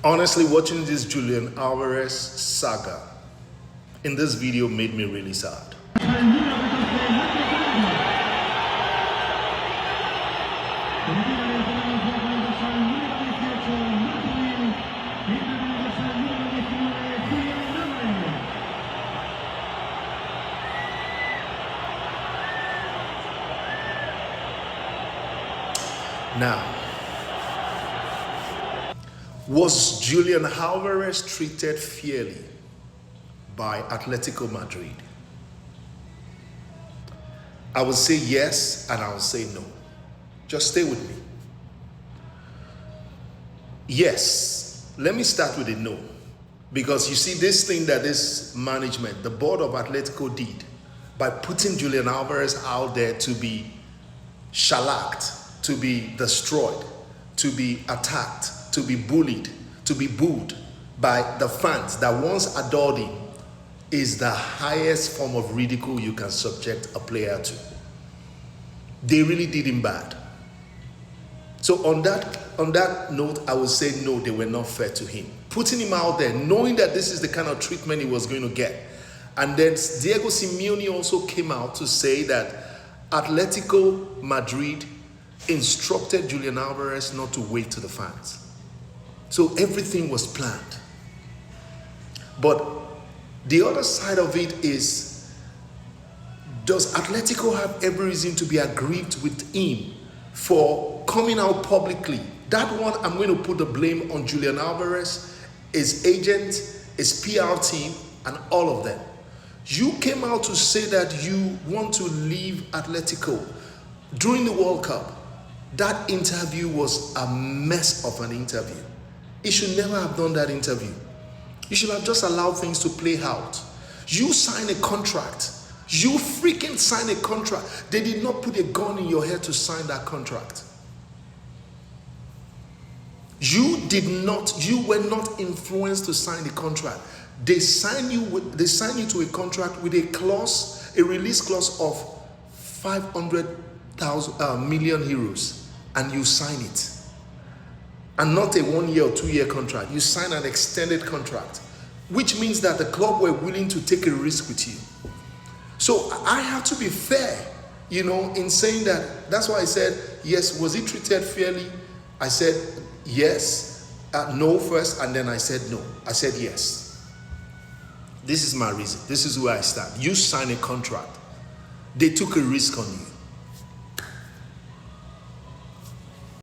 Honestly, watching this Julian Alvarez saga in this video made me really sad. Now, was Julian Alvarez treated fairly by Atletico Madrid? I will say yes and I will say no. Just stay with me. Yes, let me start with a no. Because you see, this thing that this management, the board of Atletico did by putting Julian Alvarez out there to be shellacked, to be destroyed, to be attacked, to be bullied, to be booed by the fans that once adored him is the highest form of ridicule you can subject a player to. They really did him bad. So on that note, I would say no, they were not fair to him. Putting him out there, knowing that this is the kind of treatment he was going to get. And then Diego Simeone also came out to say that Atletico Madrid instructed Julian Alvarez not to wait to the fans. So everything was planned. But the other side of it is, does Atletico have every reason to be aggrieved with him for coming out publicly? That one, I'm going to put the blame on Julian Alvarez, his agent, his PR team, and all of them. You came out to say that you want to leave Atletico during the World Cup. That interview was a mess of an interview. He should never have done that interview. You should have just allowed things to play out. You signed a contract. You freaking signed a contract. They did not put a gun in your head to sign that contract. You were not influenced to sign the contract. They signed you to a contract with a release clause of 500 million euros, and you sign it. And not a 1 year or 2 year contract. You sign an extended contract, which means that the club were willing to take a risk with you. So I have to be fair, in saying that. That's why I said, yes, was he treated fairly? I said yes, no first, and then I said no. I said yes. This is my reason. This is where I stand. You signed a contract. They took a risk on you.